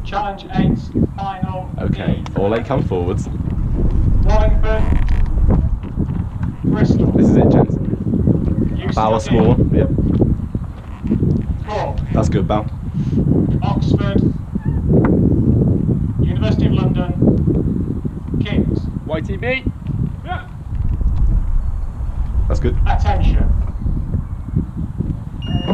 Challenge 8's final. Okay, all 8 come forwards. Wallingford, Bristol. This is it, gents. Bow score. Yep. 4. That's good, Bow. Oxford, University of London, Kings. YTB. Yeah. That's good. Attention.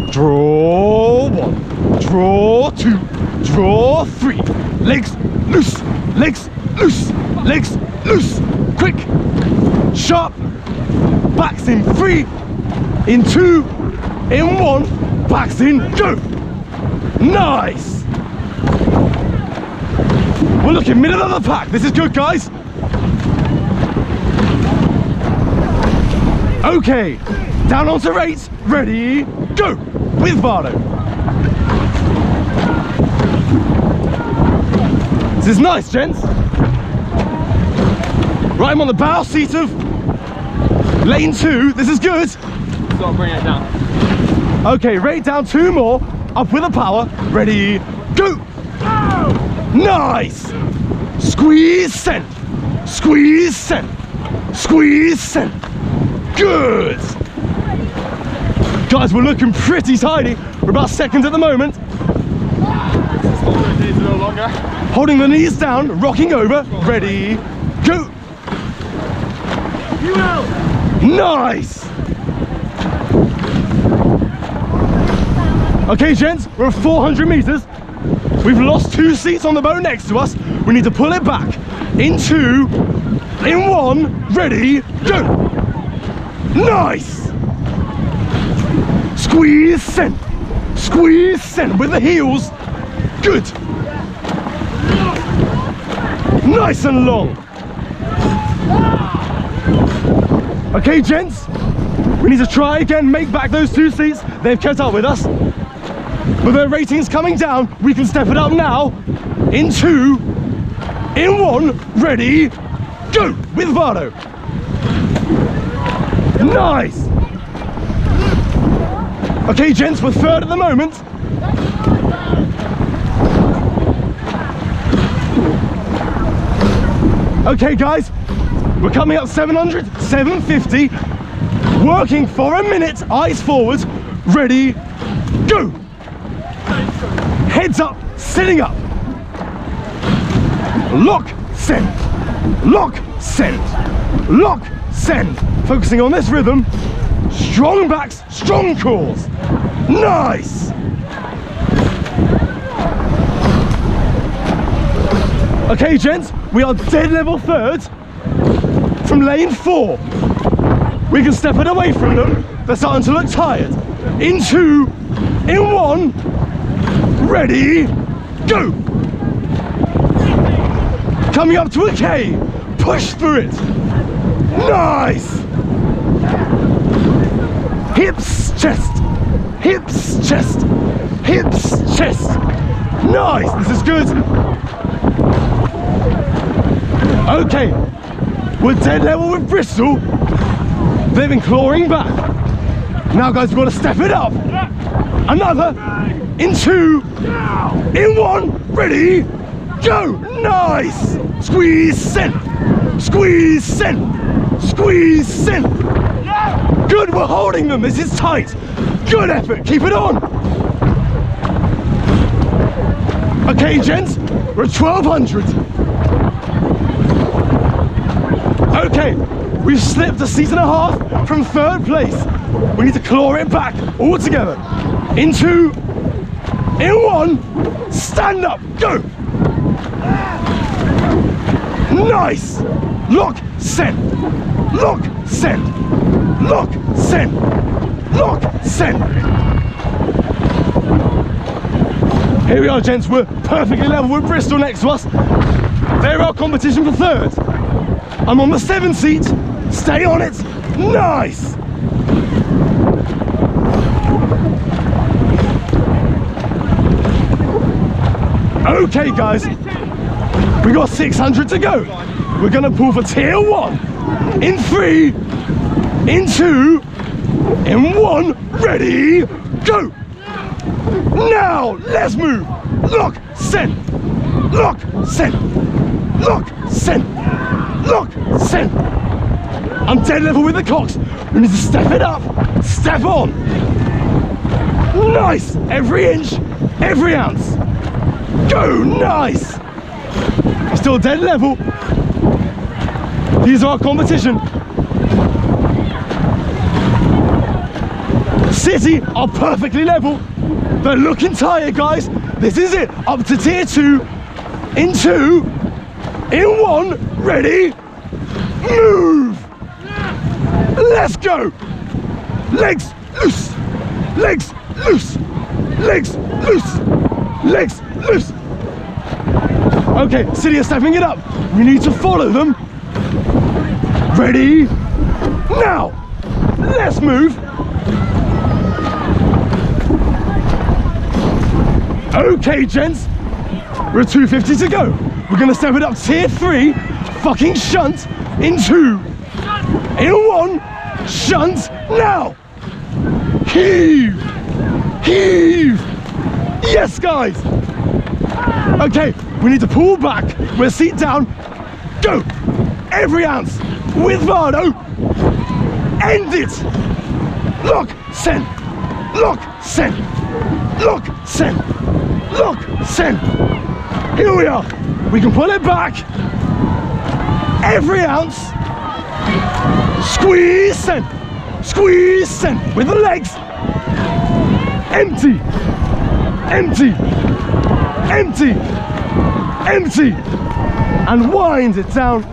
Draw 1, draw 2, draw 3. Legs loose, legs loose, legs loose. Quick, sharp. Backs in 3, in 2, in 1. Backs in, go. Nice. We're looking middle of the pack. This is good, guys. Okay, down onto rates. Ready, go. With Vardo. This is nice, gents. Right, I'm on the bow seat of lane 2. This is good. Gotta bring it down. Okay, rate down 2 more. Up with the power. Ready, go. Nice. Squeeze, send. Squeeze, send. Squeeze, send. Good. Guys, we're looking pretty tidy. We're about seconds at the moment. Holding the knees a little longer. Holding the knees down, rocking over. Ready, go. You will. Nice. Okay, gents, we're at 400 meters. We've lost 2 seats on the boat next to us. We need to pull it back. In 2, in 1, ready, go. Nice. Squeeze, send. Squeeze, send with the heels. Good. Nice and long. Okay, gents, we need to try again, make back those 2 seats. They've kept up with us. With their ratings coming down, we can step it up now. In 2, in 1, ready, go. With Vardo. Nice. Okay, gents, we're 3rd at the moment. Okay, guys, we're coming up 700, 750. Working for a minute, eyes forward, ready, go. Heads up, sitting up. Lock, send. Lock, send. Lock, send. Focusing on this rhythm. Strong backs, strong cores. Nice. Okay, gents, we are dead level 3rd from lane 4. We can step it away from them. They're starting to look tired. In 2, in 1, ready, go. Coming up to a K, push through it. Nice. Hips, chest, hips, chest, hips, chest. Nice, this is good. Okay, we're dead level with Bristol. They've been clawing back. Now, guys, we've got to step it up. Another, in 2, in 1, ready, go. Nice. Squeeze, send. Squeeze, send. Squeeze, send. Good, we're holding them. This is tight. Good effort, keep it on. Okay, gents, we're at 1200. Okay, we've slipped a seat and a half from 3rd place. We need to claw it back all together. In 2, in 1, stand up, go. Nice. Lock, send. Lock, send. Lock, send. Lock, send. Here we are, gents. We're perfectly level with Bristol next to us. They're our competition for 3rd. I'm on the 7 seat. Stay on it. Nice. Okay, guys. We got 600 to go. We're gonna pull for tier 1. In 3, in 2, in 1, ready, go. Now, let's move. lock, send, lock, send, lock, send, lock, send. I'm dead level with the cocks. We need to step it up, step on. Nice, every inch, every ounce. Go, nice. Still dead level. These are our competition. City are perfectly level. They're looking tired, guys. This is it. Up to tier 2. In 2. In 1. Ready. Move. Let's go. Legs loose. Legs loose. Legs loose. Legs loose. Okay, City are stepping it up. We need to follow them. Ready. Now. Let's move. Okay, gents, we're at 250 to go. We're gonna step it up tier 3, fucking shunt, in 2, in 1, shunt, now. Heave, heave, yes, guys. Okay, we need to pull back, we're seat down, go, every ounce, with Vardo, end it. Lock, send, lock, send, lock, send. Look, send. Here we are. We can pull it back. Every ounce. Squeeze, send. Squeeze, send. With the legs. Empty. Empty. Empty. Empty. And wind it down.